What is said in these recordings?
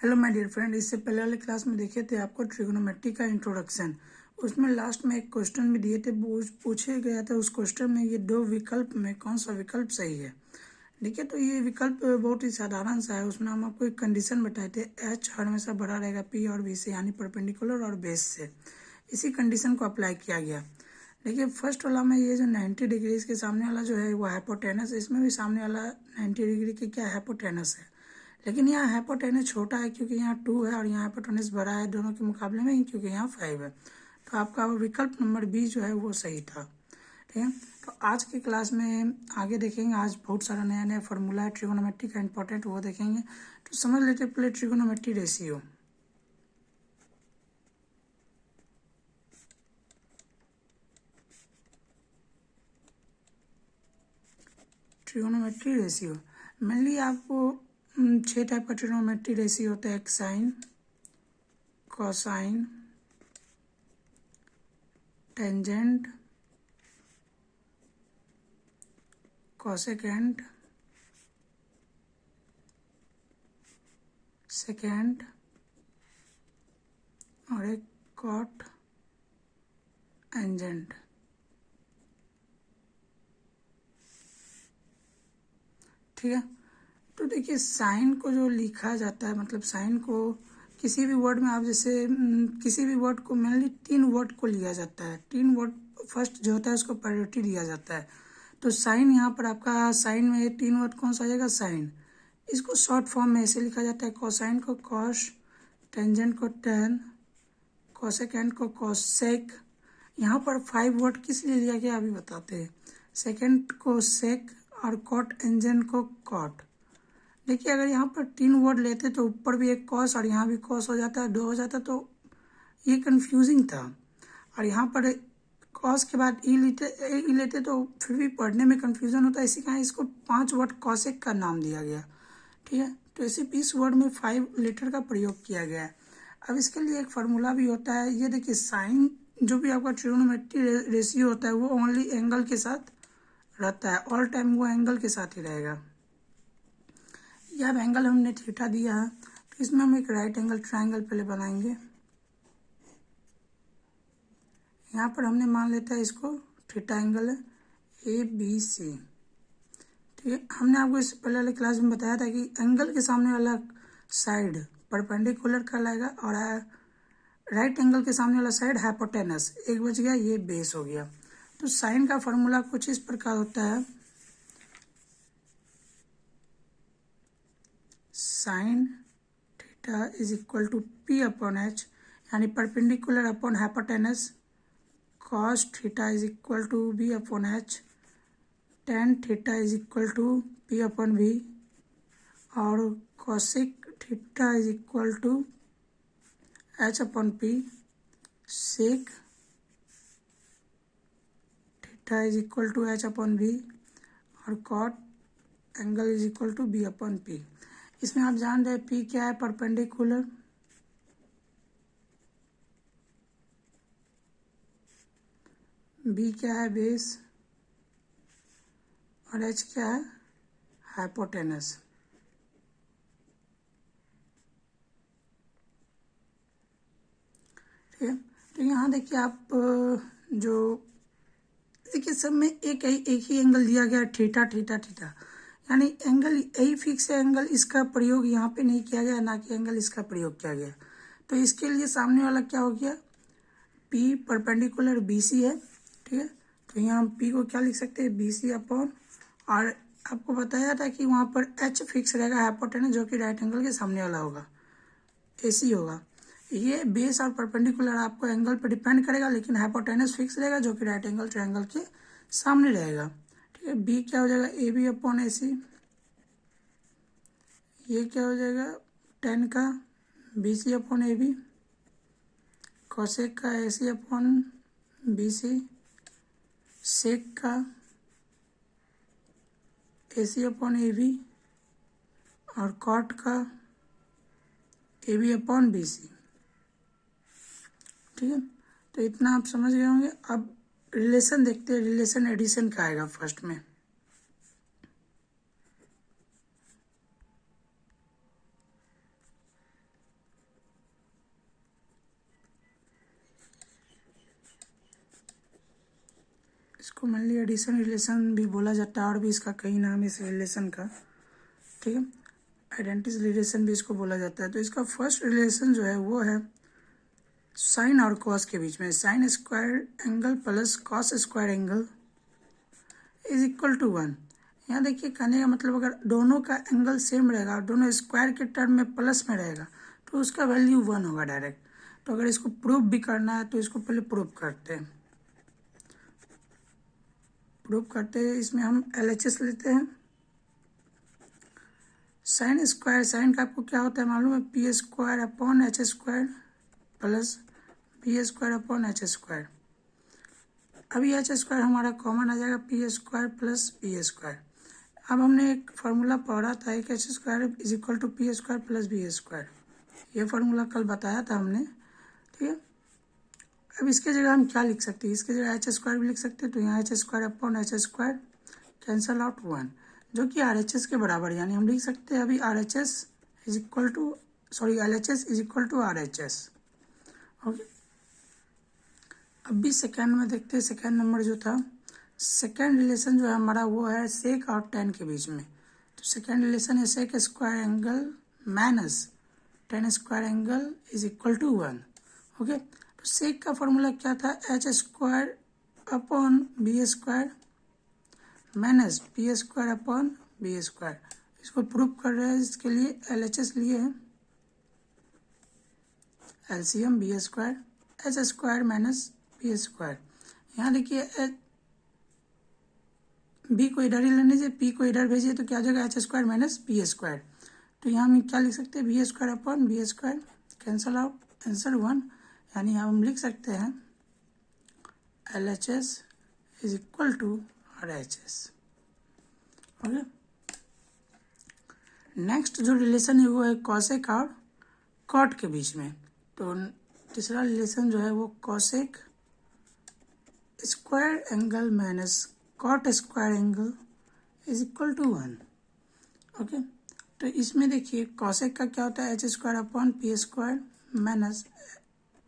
Hello my dear friend, इससे पहले वाले क्लास में देखे थे आपको ट्रिगोनोमेट्री का इंट्रोडक्शन। उसमें लास्ट में एक क्वेश्चन भी दिए थे, पूछे गया था उस क्वेश्चन में ये दो विकल्प में कौन सा विकल्प सही है। देखिए, तो ये विकल्प बहुत ही साधारण सा है। उसमें हम आपको एक कंडीशन बताए थे, एच हमेशा बड़ा रहेगा पी और बी से, यानी परपेंडिकुलर और बेस से। इसी कंडीशन को अप्लाई किया गया। देखिए, फर्स्ट वाला में ये जो 90 डिग्री के सामने वाला जो है वो हाइपोटेनस है। इसमें भी सामने वाला 90 डिग्री के क्या हाइपोटेनस है, लेकिन यहाँ हाइपोटेनस छोटा है क्योंकि यहाँ 2 है और यहाँ हाइपोटेनस बड़ा है दोनों के मुकाबले में ही, क्योंकि यहाँ 5 है। तो आपका विकल्प नंबर बी जो है वो सही था। ठीक है, तो आज की क्लास में आगे देखेंगे। आज बहुत सारा नया नया फार्मूला है ट्रिगोनोमेट्री का इंपॉर्टेंट, वो देखेंगे। तो समझ लेते पहले trigonometry ratio. Trigonometry ratio mainly आपको 6 टाइप का ट्रिगोनोमेट्री रेशियो होता है। एक sine, cosine, tangent, cosecant, secant और एक कॉट एंजेंट। ठीक है, तो देखिए साइन को जो लिखा जाता है, मतलब साइन को किसी भी वर्ड में आप जैसे किसी भी वर्ड को मेनली 3 वर्ड को लिया जाता है। 3 वर्ड फर्स्ट जो होता है उसको प्रायोरिटी दिया जाता है। तो साइन यहाँ पर आपका साइन में 3 वर्ड कौन सा आ जाएगा, साइन। इसको शॉर्ट फॉर्म में ऐसे लिखा जाता है, कोसाइन को कॉस, टेंजेंट को टेन, कोसेकेंट को कोसेक। यहाँ पर 5 वर्ड किस लिए लिया गया अभी बताते हैं। सेकेंड को सेक और कॉट एंजेंट को कॉट। देखिए, अगर यहाँ पर 3 वर्ड लेते तो ऊपर भी एक कॉस और यहाँ भी कॉस हो जाता है, 2 हो जाता, तो ये कंफ्यूजिंग था। और यहाँ पर कॉस के बाद ई लेते तो फिर भी पढ़ने में कंफ्यूजन होता है। इसी कारण इसको 5 वर्ड कॉसेक का नाम दिया गया। ठीक है, तो इसी 20 वर्ड में 5 लेटर का प्रयोग किया गया है। अब इसके लिए एक फार्मूला भी होता है। ये देखिए, साइन जो भी आपका ट्रिगोनोमेट्री रेशियो होता है वो ओनली एंगल के साथ रहता है, ऑल टाइम वो एंगल के साथ ही रहेगा। यह अब एंगल हमने थीटा दिया है, तो इसमें हम एक राइट एंगल ट्रायंगल पहले बनाएंगे। यहाँ पर हमने मान लेता है इसको थीटा एंगल है ए बी सी। ठीक है, हमने आपको इससे पहले वाले क्लास में बताया था कि एंगल के सामने वाला साइड परपेंडिकुलर कहलाएगा और राइट एंगल के सामने वाला साइड हाइपोटेनस। एक बच गया, ये बेस हो गया। तो साइन का फॉर्मूला कुछ इस प्रकार होता है, sine theta is equal to P upon H, यानी perpendicular upon hypotenuse. Cos theta is equal to B upon H, tan theta is equal to P upon B, और cosec theta is equal to H upon P, sec theta is equal to H upon B, और cot angle is equal to B upon P. इसमें आप जान रहे P क्या है, perpendicular, B क्या है, बेस, और एच क्या है, हाइपोटेनस। ठीक है, तो यहाँ देखिए आप जो देखिए सब में एक ही एंगल दिया गया, थीटा थीटा थीटा, यानी एंगल यही फिक्स है। एंगल इसका प्रयोग यहाँ पे नहीं किया गया, ना कि एंगल इसका प्रयोग किया गया। तो इसके लिए सामने वाला क्या हो गया, पी परपेंडिकुलर बी सी है। ठीक है, तो यहाँ हम पी को क्या लिख सकते हैं, बी सी अपॉन, और आपको बताया था कि वहाँ पर एच फिक्स रहेगा हाइपोटेनस, जो कि राइट एंगल के सामने वाला होगा, ए सी होगा। ये बेस और परपेंडिकुलर आपको एंगल पर डिपेंड करेगा, लेकिन हाइपोटेनस फिक्स रहेगा जो कि राइट एंगल ट्रायंगल के सामने रहेगा। ठीक है, बी क्या हो जाएगा, ए बी अपॉन ए सी। ये क्या हो जाएगा, टेन का B C upon A B, cosec का A C upon B C, sec का A C upon A B, और कॉट का A B upon B C. ठीक है, तो इतना आप समझ गए होंगे। अब रिलेशन देखते हैं, रिलेशन एडिशन का आएगा फर्स्ट में। इसको मेनली एडिशन रिलेशन भी बोला जाता है, और भी इसका कई नाम है इस रिलेशन का, ठीक है। आइडेंटिटी रिलेशन भी इसको बोला जाता है। तो इसका फर्स्ट रिलेशन जो है वो है साइन और कॉस के बीच में। Sine square angle plus cos square angle is equal to 1। यहाँ देखिए कहने का मतलब अगर दोनों का एंगल सेम रहेगा और दोनों स्क्वायर के टर्म में प्लस में रहेगा तो उसका वैल्यू 1 होगा डायरेक्ट। तो अगर इसको प्रूफ भी करना है तो इसको पहले प्रूफ करते हैं। इसमें हम LHS लेते हैं। साइन स्क्वायर, साइन का आपको क्या होता है मालूम है, P square upon H square plus B square upon H square. अभी एच स्क्वायर हमारा कॉमन आ जाएगा, P square plus B square. अब हमने एक फार्मूला पढ़ा था, एक H square is equal to P square plus B square. ये फार्मूला कल बताया था हमने, ठीक है। अब इसके जगह हम क्या लिख सकते हैं, इसके जगह एच स्क्वायर भी लिख सकते हैं। तो यहाँ H square upon H square cancel out 1, जो कि RHS के बराबर, यानी हम लिख सकते हैं अभी RHS is equal to LHS is equal to RHS। Okay, अब भी सेकेंड में देखते हैं। सेकेंड नंबर जो था, सेकेंड रिलेशन जो है हमारा वो है सेक और टेन के बीच में। तो सेकेंड रिलेशन है sec square angle minus tan square angle is equal to 1। Okay, तो सेक का फॉर्मूला क्या था, H square upon B square minus P square upon B square. इसको प्रूफ कर रहे हैं, इसके लिए LHS लिए हैं, LCM B square H square minus B square. यहाँ देखिए बी को इधर ही लेने से पी को इधर भेजिए तो क्या हो जाएगा, H square minus B square. तो यहाँ हम क्या लिख सकते हैं, B square upon B square cancel out, answer 1। यानी हम लिख सकते हैं LHS is equal to RHS। Okay, next जो रिलेशन है वो है कॉसेक और कॉट के बीच में। तो तीसरा रिलेशन जो है वो cosec square angle minus cot square angle is equal to 1। Okay, तो इसमें देखिए कॉसेक का क्या होता है, H square upon P square minus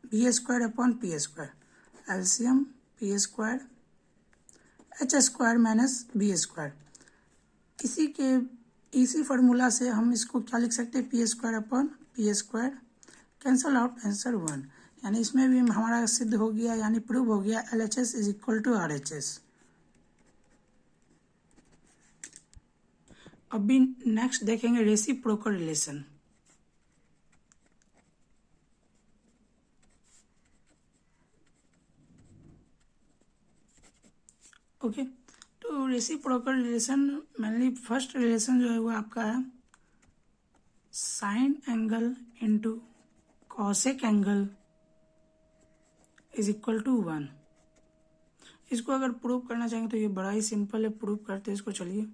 B square upon P square, LCM P square H square minus B square. इसी formula से हम इसको क्या लिख सकते हैं, P square upon P square cancel out, answer 1। यानी इसमें भी हमारा सिद्ध हो गया, यानी प्रूव हो गया LHS is equal to RHS। अभी नेक्स्ट देखेंगे रेसिप्रोकल रिलेशन। ओके, तो reciprocal relation mainly first relation जो है वो आपका है sine angle into cosec angle is equal to 1। इसको अगर प्रूव करना चाहेंगे तो ये बड़ा ही सिंपल है, प्रूव करते हैं इसको। चलिए,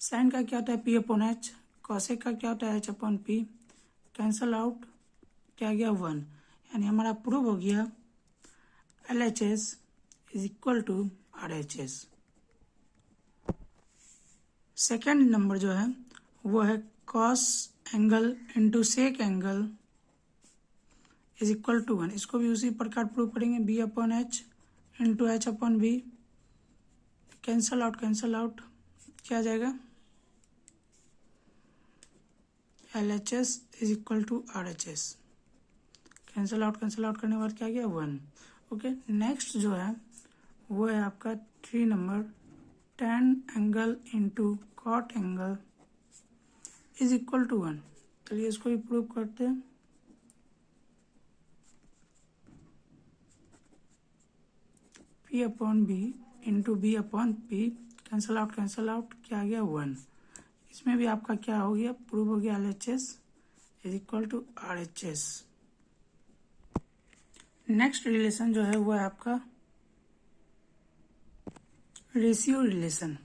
साइन का क्या होता है P अपॉन H, कॉसेक का क्या होता है H upon P, cancel out क्या गया 1। यानी हमारा प्रूव हो गया LHS is equal to RHS। Second number जो है वो है cos angle into sec angle is equal to 1। इसको भी उसी प्रकार प्रूव करेंगे, B upon H into H upon B, cancel out क्या आ जाएगा, LHS is equal to RHS। Cancel out करने के बाद क्या गया 1। ओके, नेक्स्ट जो है वो है आपका 3 number, tan angle into cot angle is equal to 1। चलिए इसको भी प्रूव करते हैं। P upon B into B upon P, cancel out क्या आ गया 1। इसमें भी आपका क्या हो गया, प्रूव हो गया LHS is equal to RHS। Next relation जो है वो है आपका रेशियो रिलेशन।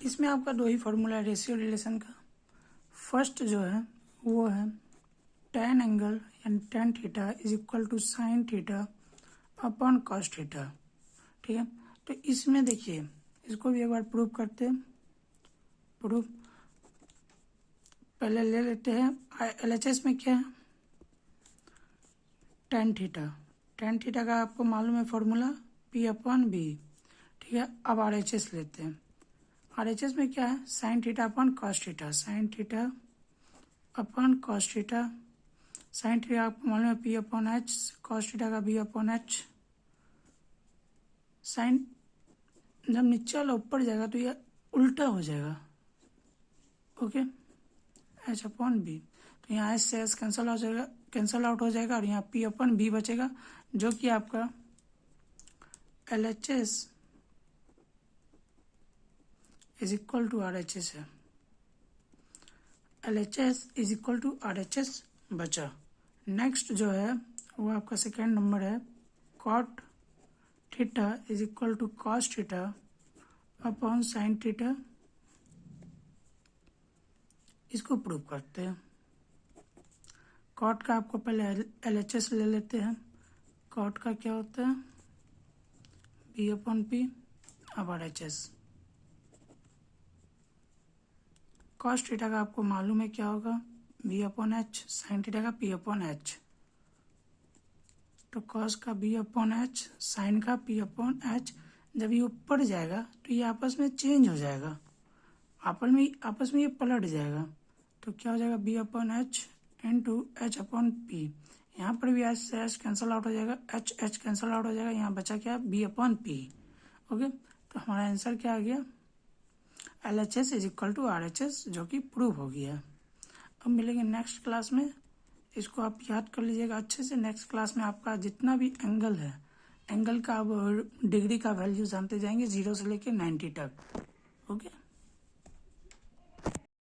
इसमें आपका दो ही फॉर्मूला है रेशियो रिलेशन का। फर्स्ट जो है वो है tan एंगल यानी tan theta is equal to sine theta upon cos theta, ठीक है। तो इसमें देखिए इसको भी एक बार प्रूव करते हैं। प्रूफ पहले ले लेते हैं, LHS में क्या है, टेन थीटा। टेन थीटा का आपको मालूम है फॉर्मूला P/B। ठीक है, अब RHS लेते हैं। RHS में क्या है, sine theta upon cos theta. Sign theta upon cos theta. Sine theta आपको मालूम है P/H, कॉस थीटा का B/H। साइन जब नीचे वाला ऊपर जाएगा तो यह उल्टा हो जाएगा। Okay, H/B। तो यहाँ S से S कैंसल हो जाएगा, कैंसल आउट हो जाएगा, और यहाँ P/B बचेगा, जो कि आपका LHS is equal to RHS है। LHS is equal to RHS बचा। नेक्स्ट जो है वो आपका सेकेंड नंबर है, cot theta is equal to cos theta upon sine theta. इसको प्रूव करते हैं। कॉट का आपको पहले LHS ले लेते हैं। कॉट का क्या होता है, B/P। अब RHS। कॉस थीटा का आपको मालूम है क्या होगा, B/H। साइन थीटा का P/H। तो कॉस का B/H, साइन का P/H। जब ये ऊपर जाएगा तो ये आपस में चेंज हो जाएगा, आपस में ये पलट जाएगा। तो क्या हो जाएगा, B/H इंटू H/P। यहाँ पर भी H से H कैंसल आउट हो जाएगा, H कैंसल आउट हो जाएगा, यहाँ बचा क्या, B/P। ओके, तो हमारा आंसर क्या आ गया, LHS is equal to RHS, जो कि प्रूव हो गया। अब मिलेंगे नेक्स्ट क्लास में। इसको आप याद कर लीजिएगा अच्छे से। नेक्स्ट क्लास में आपका जितना भी एंगल है, एंगल का अब डिग्री का वैल्यू जानते जाएंगे 0 से लेकर 90 तक। ओके।